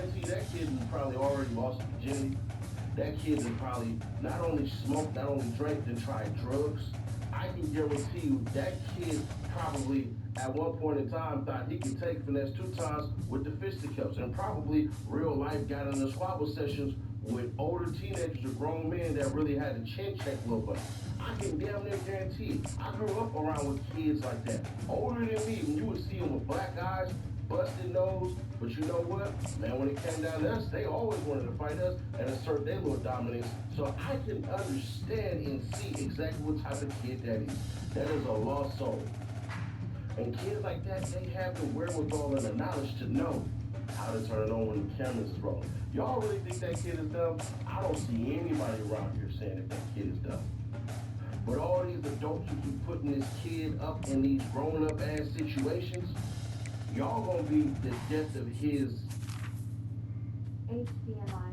guarantee that kid has probably already lost his virginity. That kid has probably not only smoked, not only drank, and tried drugs. I can guarantee you that kid probably at one point in time thought he could take finesse 2 times with the fisticuffs, and probably real life got in the squabble sessions with older teenagers or grown men that really had to chin check little buddy. I can damn near guarantee it. I grew up around with kids like that, older than me, and you would see them with black eyes, busted nose, but you know what? Man, when it came down to us, they always wanted to fight us and assert their little dominance. So I can understand and see exactly what type of kid that is. That is a lost soul. And kids like that, they have the wherewithal and the knowledge to know how to turn it on when the cameras is rolling. Y'all really think that kid is dumb? I don't see anybody around here saying that that kid is dumb. But all these adults who keep putting this kid up in these grown-up ass situations, y'all gonna be the death of his HDMI.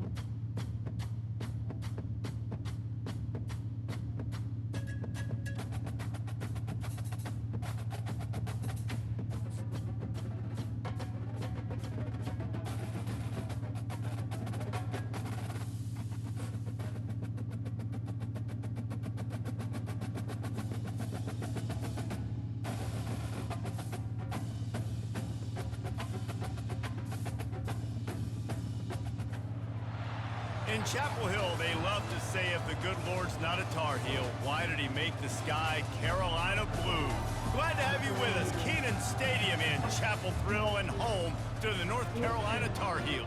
In Chapel Hill, they love to say if the good Lord's not a Tar Heel, why did he make the sky Carolina blue? Glad to have you with us. Kenan Stadium in Chapel Thrill and home to the North Carolina Tar Heels.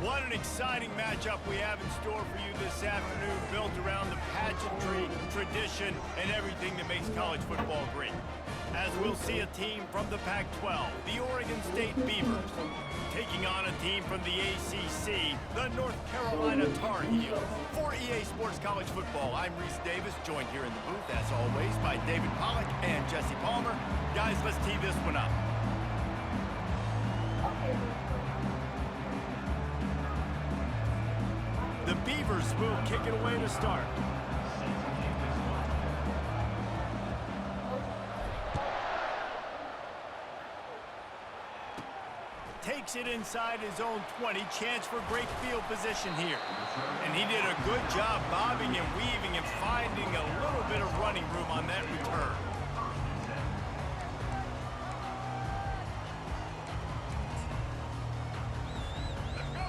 What an exciting matchup we have in store for you this afternoon, built around the pageantry, tradition, and everything that makes college football great. As we'll see a team from the Pac-12, the Oregon State Beavers, taking on a team from the ACC, the North Carolina Tar Heels. For EA Sports College Football, I'm Reese Davis, joined here in the booth, as always, by David Pollack and Jesse Palmer. Guys, let's tee this one up. The Beavers will kick it away to start. Takes it inside his own 20, chance for great field position here. And he did a good job bobbing and weaving and finding a little bit of running room on that return.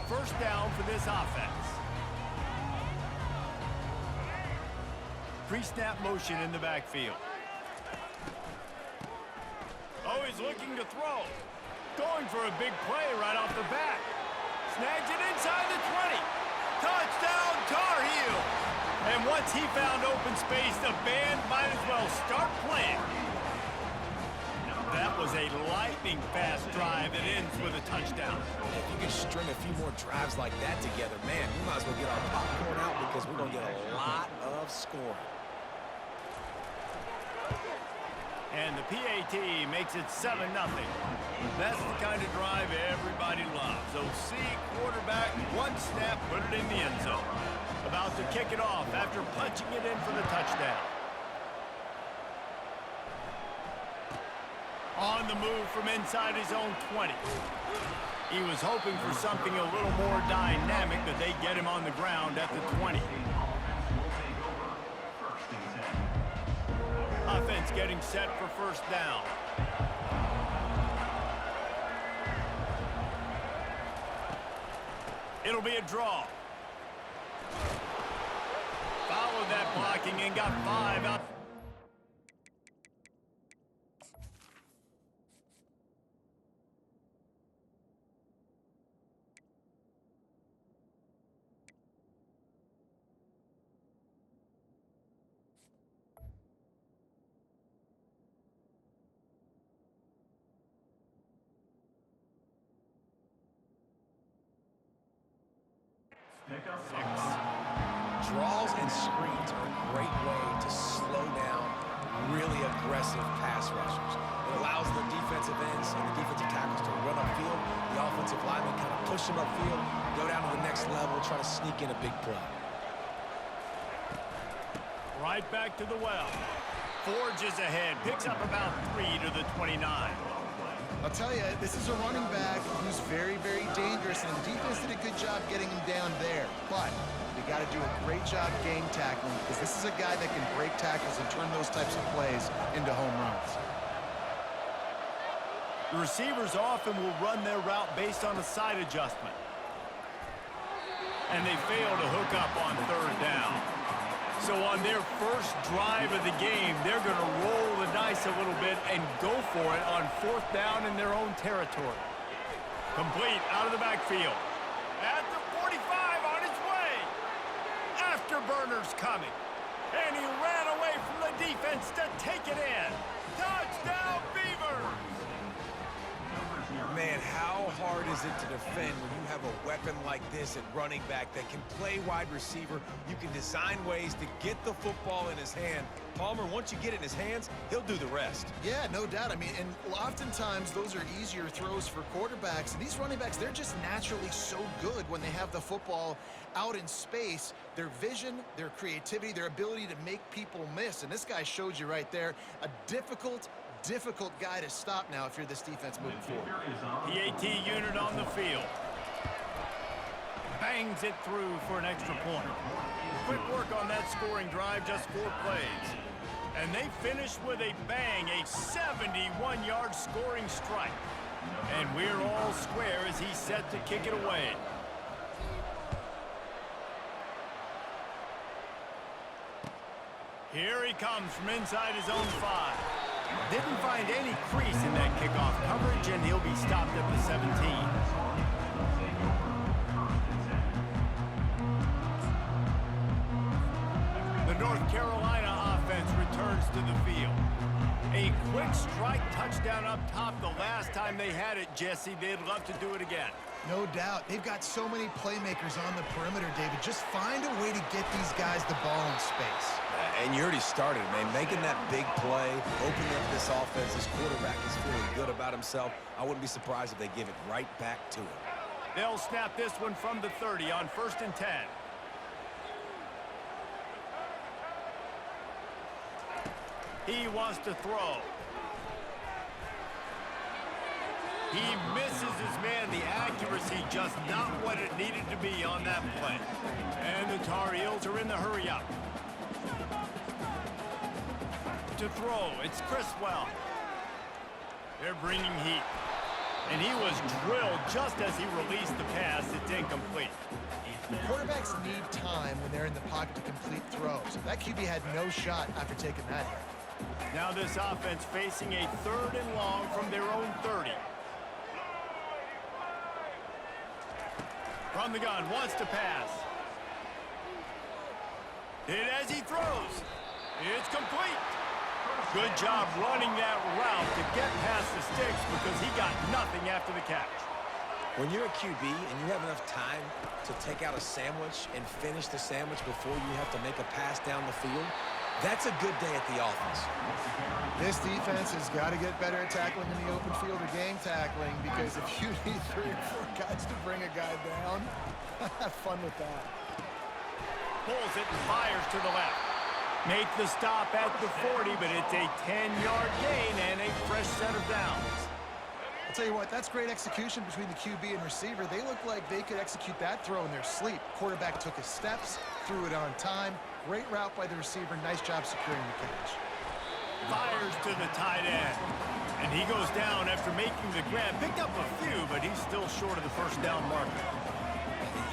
First down for this offense. Pre-snap motion in the backfield. Oh, he's looking to throw. Going for a big play right off the bat. Snags it inside the 20. Touchdown, Tar Heels! And once he found open space, the band might as well start playing. That was a lightning-fast drive that ends with a touchdown. If you can string a few more drives like that together, man, we might as well get our popcorn out because we're going to get a lot of scoring. And the PAT makes it 7-0. That's the kind of drive everybody loves. OC quarterback, one snap, put it in the end zone. About to kick it off after punching it in for the touchdown. On the move from inside his own 20. He was hoping for something a little more dynamic, but they get him on the ground at the 20. Offense getting set for first down. It'll be a draw. Followed that blocking and got 5 out. Draws and screens are a great way to slow down really aggressive pass rushers. It allows the defensive ends and the defensive tackles to run upfield. The offensive linemen kind of push them upfield, go down to the next level, try to sneak in a big play. Right back to the well. Forges ahead, picks up about 3 to the 29. I'll tell you, this is a running back who's very, very dangerous Jefferson. The defense did a good job getting him down there, but they got to do a great job game tackling because this is a guy that can break tackles and turn those types of plays into home runs. The receivers often will run their route based on a side adjustment. And they fail to hook up on third down. So on their first drive of the game, they're going to roll the dice a little bit and go for it on fourth down in their own territory. Complete out of the backfield. At the 45 on his way. Afterburner's coming. And he ran away from the defense to take it in. Touchdown, Beavers! Man, how hard is it to defend when you have a weapon like this at running back that can play wide receiver? You can design ways to get the football in his hand. Palmer, once you get it in his hands, he'll do the rest. Yeah, no doubt. I mean, and oftentimes those are easier throws for quarterbacks. And these running backs, they're just naturally so good when they have the football out in space. Their vision, their creativity, their ability to make people miss. And this guy showed you right there, a difficult guy to stop now if you're this defense moving forward. PAT unit on the field. Bangs it through for an extra point. Quick work on that scoring drive, just 4 plays. And they finish with a bang, a 71-yard scoring strike. And we're all square as he's set to kick it away. Here he comes from inside his own 5. Didn't find any crease in that kickoff coverage, and he'll be stopped at the 17. The North Carolina offense returns to the field. A quick strike touchdown up top the last time they had it, Jesse. They'd love to do it again. No doubt. They've got so many playmakers on the perimeter, David. Just find a way to get these guys the ball in space. And you already started, man. Making that big play, opening up this offense. This quarterback is feeling good about himself. I wouldn't be surprised if they give it right back to him. They'll snap this one from the 30 on 1st and 10. He wants to throw. He misses his man. The accuracy just not what it needed to be on that play. And the Tar Heels are in the hurry-up. To throw, it's Criswell. They're bringing heat. And he was drilled just as he released the pass. It's incomplete. Quarterbacks need time when they're in the pocket to complete throws. That QB had no shot after taking that hit. Now this offense facing a 3rd and long from their own 30. From the gun, wants to pass. Hit as he throws. It's complete. Good job running that route to get past the sticks because he got nothing after the catch. When you're a QB and you have enough time to take out a sandwich and finish the sandwich before you have to make a pass down the field, that's a good day at the office. This defense has got to get better at tackling in the open field or game tackling, because if you need 3 or 4 guys to bring a guy down, have fun with that. Pulls it and fires to the left. Make the stop at the 40, but it's a 10-yard gain and a fresh set of downs. I'll tell you what, that's great execution between the QB and receiver. They look like they could execute that throw in their sleep. Quarterback took his steps, threw it on time. Great route by the receiver. Nice job securing the catch. Fires to the tight end. And he goes down after making the grab. Picked up a few, but he's still short of the first down marker.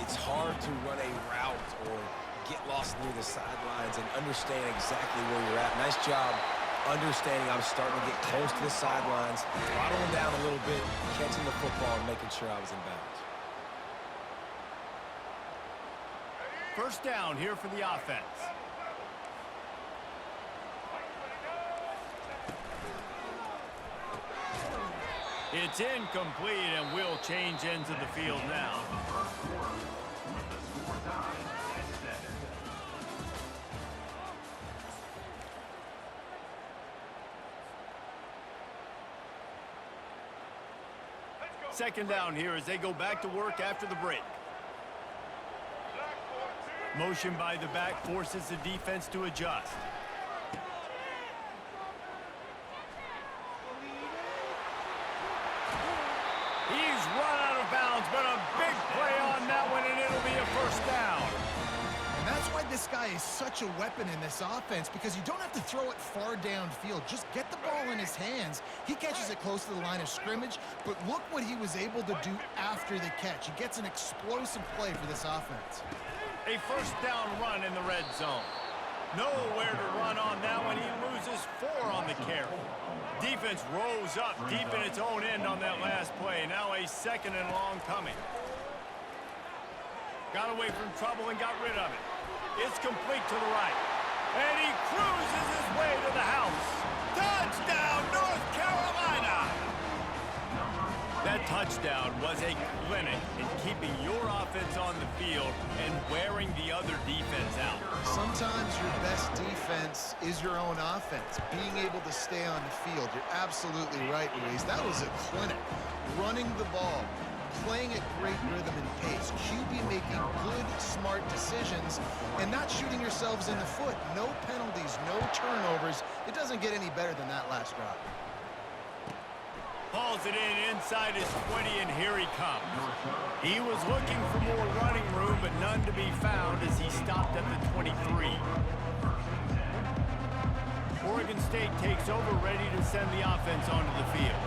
It's hard to run a route or get lost near the sidelines and understand exactly where you're at. Nice job understanding I'm starting to get close to the sidelines, throttling down a little bit, catching the football and making sure I was in bounds. First down here for the offense. It's incomplete, and we'll change ends of the field now. Second down here as they go back to work after the break. Motion by the back forces the defense to adjust. He's run out of bounds, but a big this guy is such a weapon in this offense because you don't have to throw it far downfield. Just get the ball in his hands. He catches it close to the line of scrimmage, but look what he was able to do after the catch. He gets an explosive play for this offense. A first down run in the red zone. Nowhere to run on that one. He loses 4 on the carry. Defense rose up deep in its own end on that last play. Now a 2nd and long coming. Got away from trouble and got rid of it. It's complete to the right. And he cruises his way to the house. Touchdown, North Carolina! That touchdown was a clinic in keeping your offense on the field and wearing the other defense out. Sometimes your best defense is your own offense, being able to stay on the field. You're absolutely right, Luis. That was a clinic. Running the ball, playing at great rhythm and pace, QB making good, smart decisions, and not shooting yourselves in the foot. No penalties, no turnovers. It doesn't get any better than that last drive. Hauls it in inside his 20, and here he comes. He was looking for more running room, but none to be found as he stopped at the 23. Oregon State takes over, ready to send the offense onto the field.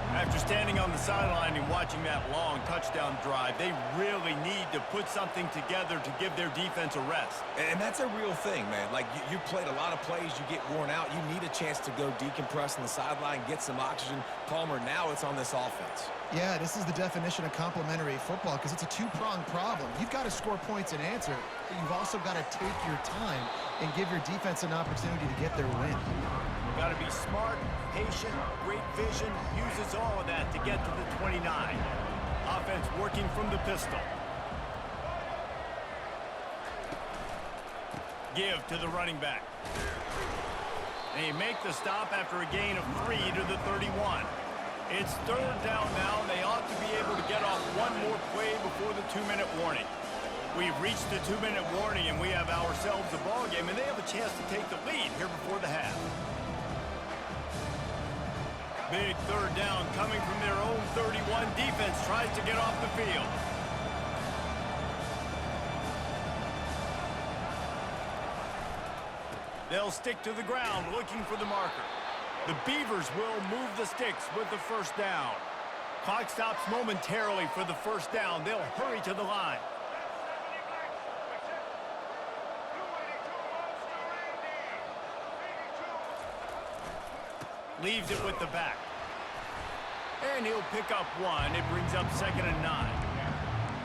After standing on the sideline and watching that long touchdown drive, they really need to put something together to give their defense a rest. And that's a real thing, man. Like, you played a lot of plays, you get worn out, you need a chance to go decompress on the sideline, get some oxygen. Palmer, now it's on this offense. Yeah, this is the definition of complementary football because it's a two-pronged problem. You've got to score points and answer, but you've also got to take your time and give your defense an opportunity to get their win. Got to be smart, patient, great vision, uses all of that to get to the 29. Offense working from the pistol. Give to the running back. They make the stop after a gain of 3 to the 31. It's 3rd down now, and they ought to be able to get off one more play before the 2-minute warning. We've reached the 2-minute warning, and we have ourselves a ball game, and they have a chance to take the lead here before the half. Big 3rd down coming from their own 31. Defense tries to get off the field. They'll stick to the ground looking for the marker. The Beavers will move the sticks with the 1st down. Clock stops momentarily for the 1st down. They'll hurry to the line. Leaves it with the back. And he'll pick up 1. It brings up 2nd and 9.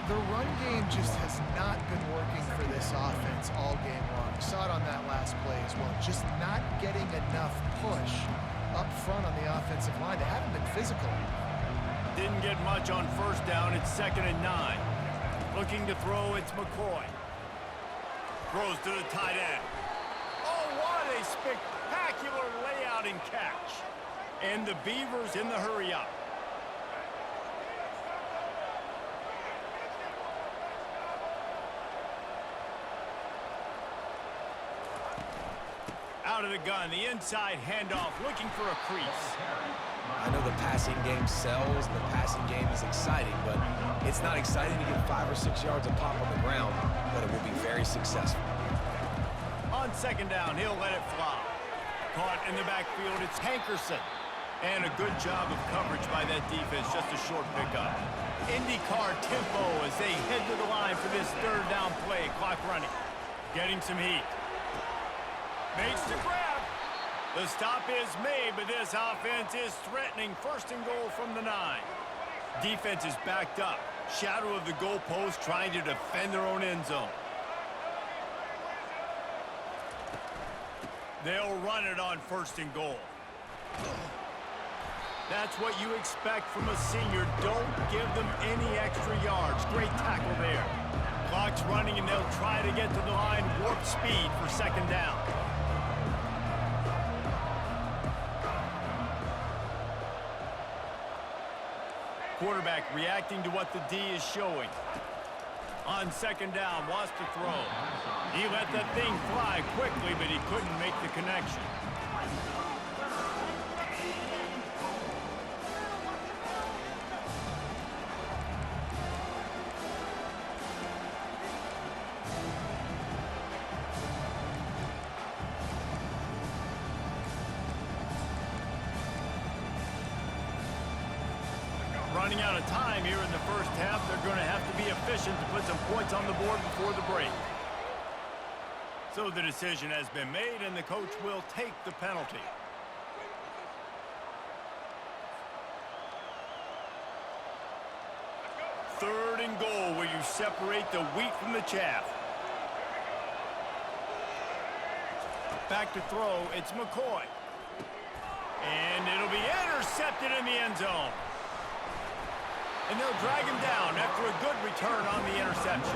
The run game just has not been working for this offense all game long. We saw it on that last play as well. Just not getting enough push up front on the offensive line. They haven't been physical. Didn't get much on 1st down. It's 2nd and 9. Looking to throw, it's McCoy. Throws to the tight end. Oh, what a spectacular layout and catch. And the Beavers in the hurry-up. Out of the gun, the inside handoff, looking for a crease. I know the passing game sells, and the passing game is exciting, but it's not exciting to get 5 or 6 yards of pop on the ground, but it will be very successful. On 2nd down, he'll let it fly. Caught in the backfield, it's Hankerson. And a good job of coverage by that defense, just a short pickup. IndyCar tempo as they head to the line for this 3rd down play. Clock running. Getting some heat. Makes the grab. The stop is made, but this offense is threatening 1st and goal from the 9. Defense is backed up. Shadow of the goalpost, trying to defend their own end zone. They'll run it on 1st and goal. That's what you expect from a senior. Don't give them any extra yards. Great tackle there. Clock's running, and they'll try to get to the line. Warp speed for 2nd down. Quarterback reacting to what the D is showing. On 2nd down, wants to throw. He let that thing fly quickly, but he couldn't make the connection. running out of time here in the first half. They're going to have to be efficient to put some points on the board before the break. So the decision has been made, and the coach will take the penalty. Third and goal, where you separate the wheat from the chaff. Back to throw, it's McCoy. And it'll be intercepted in the end zone. And they'll drag him down after a good return on the interception.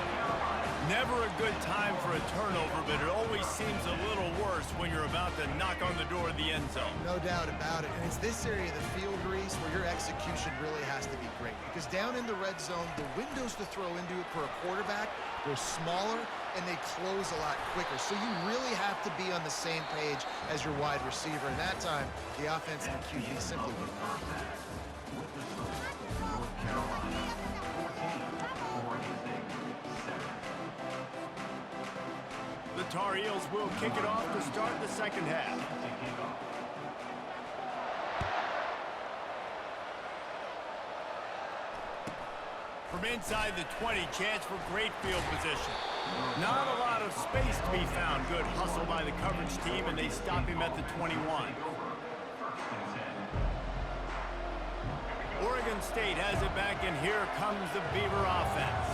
Never a good time for a turnover, but it always seems a little worse when you're about to knock on the door of the end zone. No doubt about it. And it's this area of the field, Reese, where your execution really has to be great. Because down in the red zone, the windows to throw into it for a quarterback, they're smaller and they close a lot quicker. So you really have to be on the same page as your wide receiver. And that time, the offense and the QB simply wouldn't. The Tar Heels will kick it off to start the second half. From inside the 20, chance for great field position. Not a lot of space to be found. Good hustle by the coverage team, and they stop him at the 21. Oregon State has it back, and here comes the Beaver offense.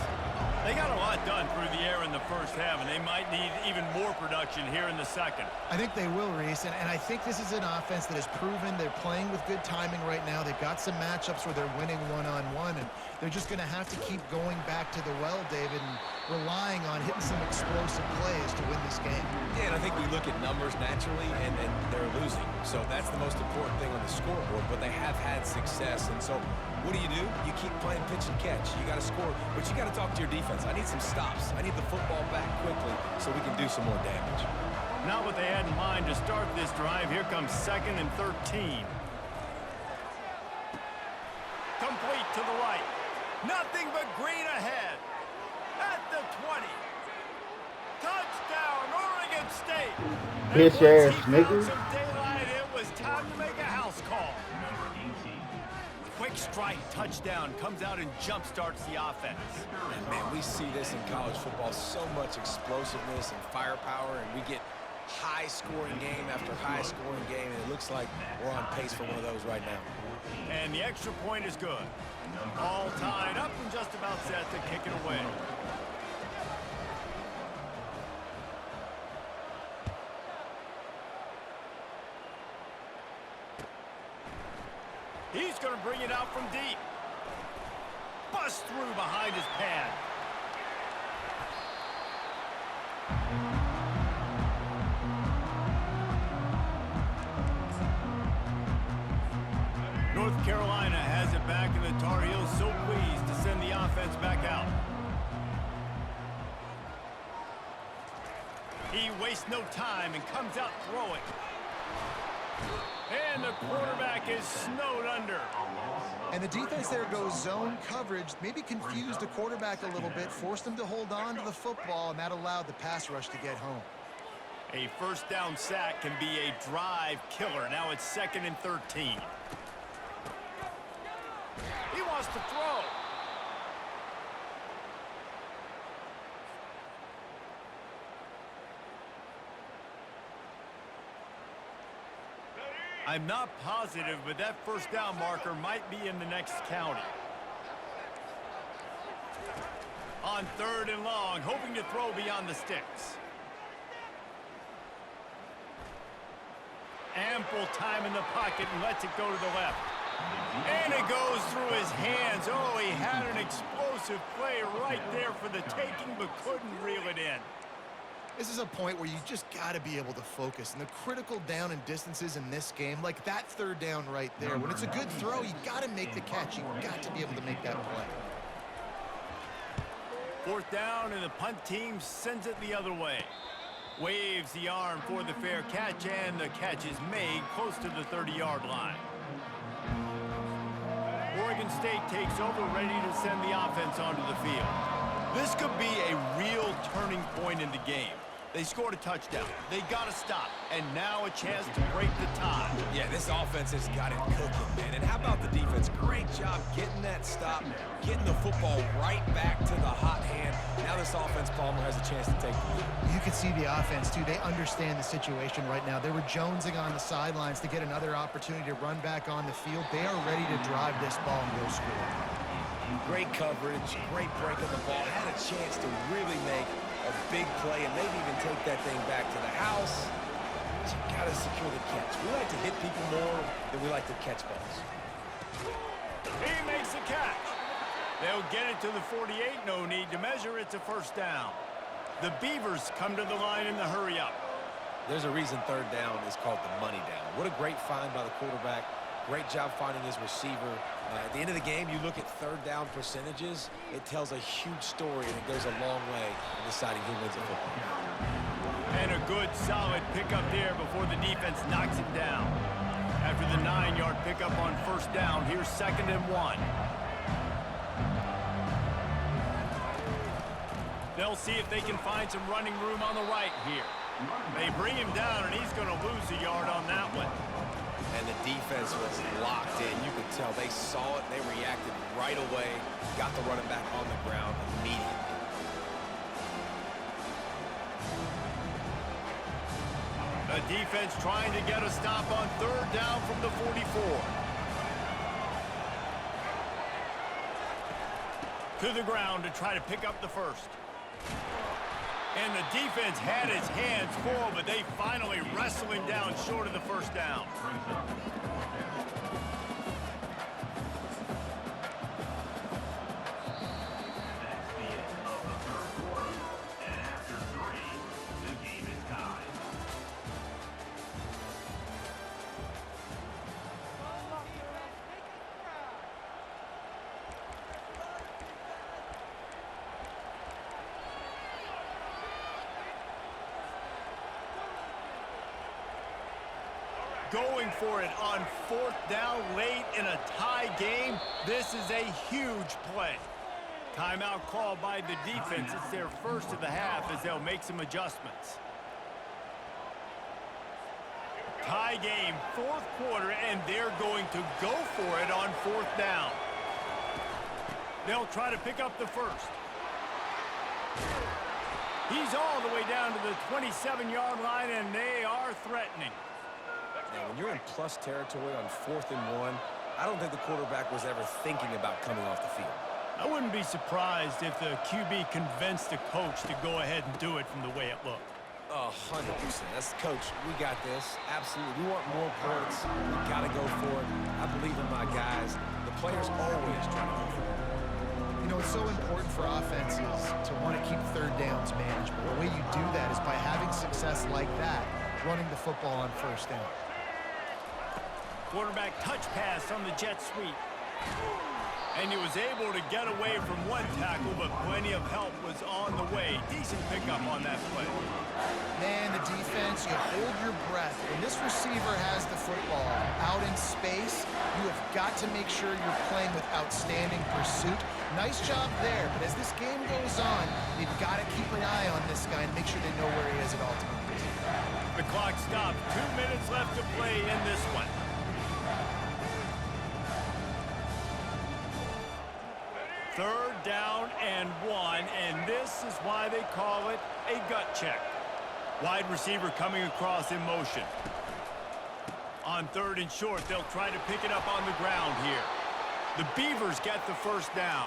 They got a lot done through the air in the first half, and they might need even more production here in the second. I think they will, Reese, and I think this is an offense that has proven they're playing with good timing right now. They've got some matchups where they're winning one-on-one, and they're just going to have to keep going back to the well, David, and relying on hitting some explosive plays to win this game. Yeah, and I think we look at numbers naturally, and they're losing. So that's the most important thing on the scoreboard, but they have had success. And so what do? You keep playing pitch and catch. You got to score, but you got to talk to your defense. I need some stops. I need the football back quickly so we can do some more damage. Not what they had in mind to start this drive. Here comes 2nd and 13. Complete to the right. Nothing but green ahead. At the 20. Touchdown, Oregon State. Bitch ass nigga. Some daylight, it was time to make a house call. Quick strike touchdown comes out and jump starts the offense. And man, we see this in college football, so much explosiveness and firepower, and we get high-scoring game after high-scoring game, and it looks like we're on pace for one of those right now. And the extra point is good. All tied up and just about set to kick it away. He's going to bring it out from deep. Bust through behind his pad. North Carolina has it back, and the Tar Heels so pleased to send the offense back out. He wastes no time and comes out throwing. And the quarterback is snowed under. And the defense there goes zone coverage, maybe confused the quarterback a little bit, forced him to hold on to the football, and that allowed the pass rush to get home. A first down sack can be a drive killer. Now it's 2nd and 13. He wants to throw. I'm not positive, but that first down marker might be in the next county. On 3rd and long, hoping to throw beyond the sticks. Ample time in the pocket and lets it go to the left. And it goes through his hands. Oh, he had an explosive play right there for the taking, but couldn't reel it in. This is a point where you just got to be able to focus. And the critical down and distances in this game, like that 3rd down right there, when it's a good throw, you got to make the catch. You've got to be able to make that play. 4th down, and the punt team sends it the other way. Waves the arm for the fair catch, and the catch is made close to the 30-yard line. Oregon State takes over, ready to send the offense onto the field. This could be a real turning point in the game. They scored a touchdown. They got to stop. And now a chance to break the tie. Yeah, this offense has got it cooking, man. And how about the defense? Great job getting that stop, getting the football right back to the hot hand. Now this offense, Palmer, has a chance to take the lead. You can see the offense, too. They understand the situation right now. They were jonesing on the sidelines to get another opportunity to run back on the field. They are ready to drive this ball and go score. Great coverage, great break of the ball. Had a chance to really make a big play and maybe even take that thing back to the house. But you got to secure the catch. We like to hit people more than we like to catch balls. He makes the catch. They'll get it to the 48. No need to measure. It's a first down. The Beavers come to the line in the hurry up. There's a reason third down is called the money down. What a great find by the quarterback. Great job finding his receiver. At the end of the game, you look at third down percentages. It tells a huge story, and it goes a long way in deciding who wins a football game. And a good, solid pickup there before the defense knocks him down. After the 9-yard pickup on first down, here's 2nd and 1. They'll see if they can find some running room on the right here. They bring him down, and he's going to lose a yard on that one. And the defense was locked in. You could tell they saw it. They reacted right away. Got the running back on the ground immediately. The defense trying to get a stop on third down from the 44. To the ground to try to pick up the first. And the defense had his hands full, but they finally wrestle him down short of the first down. Going for it on fourth down late in a tie game. This is a huge play. Timeout called by the defense. It's their first of the half as they'll make some adjustments. Tie game, fourth quarter, and they're going to go for it on fourth down. They'll try to pick up the first. He's all the way down to the 27-yard line, and they are threatening. Now, when you're in plus territory on 4th and 1, I don't think the quarterback was ever thinking about coming off the field. I wouldn't be surprised if the QB convinced the coach to go ahead and do it from the way it looked. 100%. That's the coach. We got this. Absolutely. We want more points. We got to go for it. I believe in my guys. The players always try to go for it. You know, it's so important for offenses to want to keep third downs manageable. The way you do that is by having success like that, running the football on first down. Quarterback touch pass on the jet sweep. And he was able to get away from one tackle, but plenty of help was on the way. Decent pickup on that play. Man, the defense, you hold your breath. When this receiver has the football out in space, you have got to make sure you're playing with outstanding pursuit. Nice job there, but as this game goes on, you've got to keep an eye on this guy and make sure they know where he is at all times. The clock stopped. 2 minutes left to play in this one. Third down and 1, and this is why they call it a gut check. Wide receiver coming across in motion. On 3rd and short, they'll try to pick it up on the ground here. The Beavers get the first down.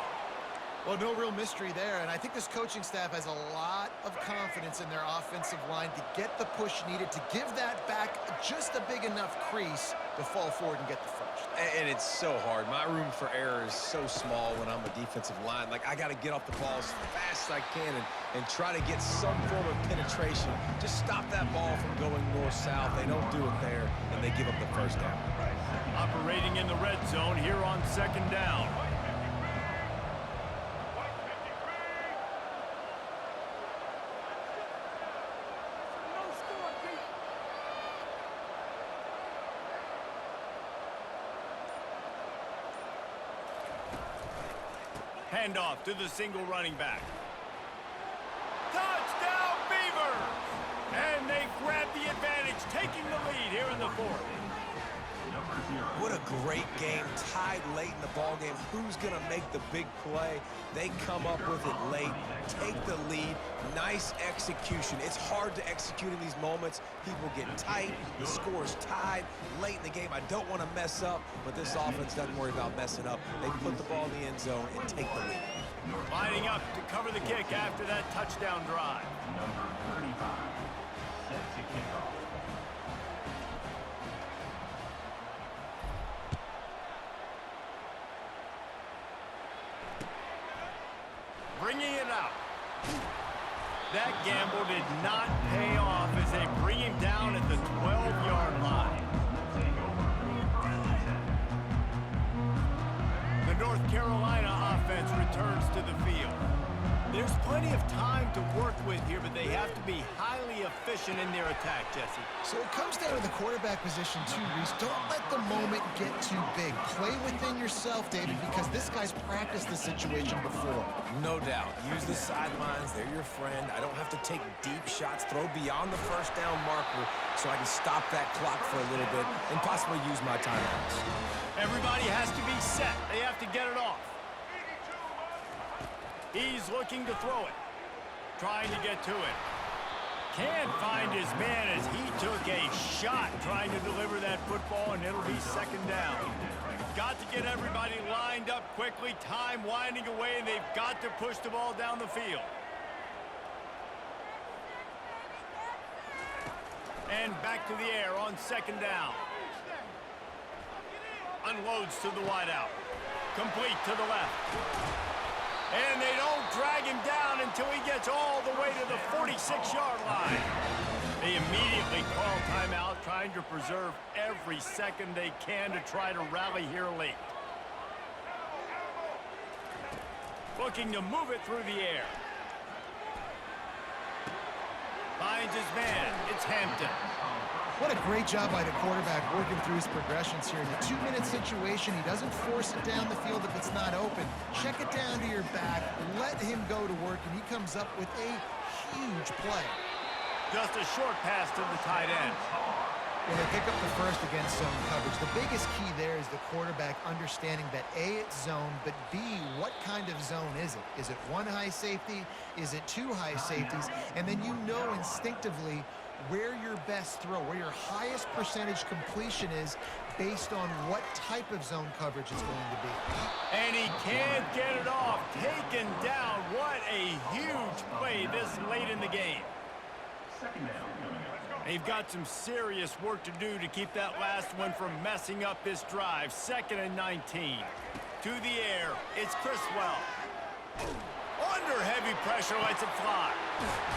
Well, no real mystery there, and I think this coaching staff has a lot of confidence in their offensive line to get the push needed to give that back just a big enough crease to fall forward and get the first. And it's so hard. My room for error is so small when I'm a defensive line. Like, I got to get off the ball as fast as I can and try to get some form of penetration. Just stop that ball from going north-south. They don't do it there, and they give up the first down. Operating in the red zone here on 2nd down. Handoff to the single running back. Touchdown, Beavers! And they grab the advantage, taking the lead here in the fourth. What a great game, tied late in the ball game. Who's going to make the big play? They come up with it late, take the lead. Nice execution. It's hard to execute in these moments. People get tight, the score is tied late in the game. I don't want to mess up, but this offense doesn't worry about messing up. They put the ball in the end zone and take the lead. Lining up to cover the kick after that touchdown drive. Number 35, set to kick off. Bringing it out. That gamble did not pay off as they bring him down at the 12-yard line. The North Carolina offense returns to the field. There's plenty of time to work with here, but they have to be highly efficient in their attack, Jesse. So it comes down to the quarterback position too, Reese. Don't let the moment get too big. Play within yourself, David, because this guy's practiced the situation before. No doubt. Use the sidelines. They're your friend. I don't have to take deep shots, throw beyond the first down marker so I can stop that clock for a little bit and possibly use my timeouts. Everybody has to be set. They have to get it off. He's looking to throw it. Trying to get to it. Can't find his man as he took a shot trying to deliver that football, and it'll be second down. Got to get everybody lined up quickly. Time winding away, and they've got to push the ball down the field. And back to the air on second down. Unloads to the wideout. Complete to the left. And they don't drag him down until he gets all the way to the 46-yard line. They immediately call timeout, trying to preserve every second they can to try to rally here late. Looking to move it through the air. Finds his man. It's Hampton. What a great job by the quarterback working through his progressions here. In a 2-minute situation, he doesn't force it down the field if it's not open. Check it down to your back, let him go to work, and he comes up with a huge play. Just a short pass to the tight end. When they pick up the first against zone coverage, the biggest key there is the quarterback understanding that A, it's zone, but B, what kind of zone is it? Is it one high safety? Is it two high safeties? And then you know instinctively where your best throw, where your highest percentage completion is based on what type of zone coverage is going to be. And he can't get it off. Taken down. What a huge play this late in the game. Second down. They've got some serious work to do to keep that last one from messing up this drive. 2nd and 19. To the air, it's Criswell. Under heavy pressure, lets it fly.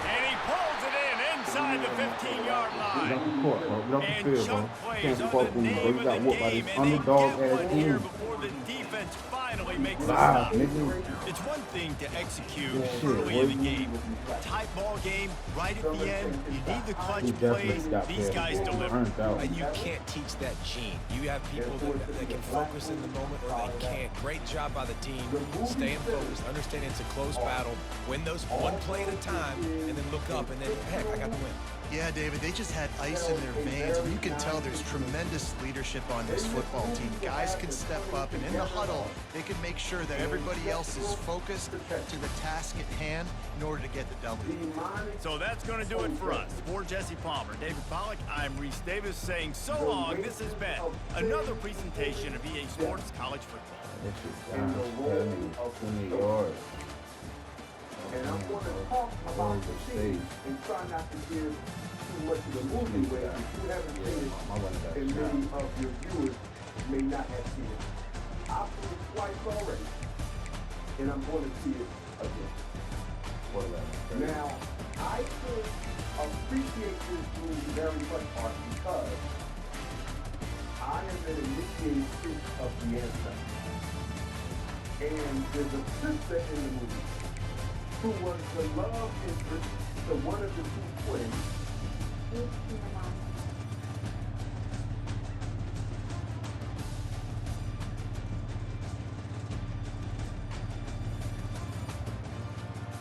And he pulls it in inside the 15-yard line. And chunk plays are the name of the game, and they get one here before the defense finally makes a stop. It's one thing to execute early in the game. Tight ball game, right at the end, you need the clutch plays. These guys deliver. And you can't teach that gene. You have people that can focus in the moment or they can't. Great job by the team, staying focused, understanding it's a close battle, win those one play at a time, and then look up, and then, heck, I got the win. Yeah, David, they just had ice in their veins, and you can tell there's tremendous leadership on this football team. Guys can step up, and in the huddle, they can make sure that everybody else is focused to the task at hand in order to get the W. So that's going to do it for us. For Jesse Palmer, David Pollack, I'm Reese Davis saying so long. This has been another presentation of EA Sports College Football. And I'm going to talk about the team and try not to give too much of the movie where if you haven't seen it, and many of your viewers may not have seen it. I've seen it twice already, and I'm going to see it again. Now, I could appreciate this movie very much, Art, because I am an initiated piece of the answer. And there's a sister in the movie who was the love interest to one of the two twins.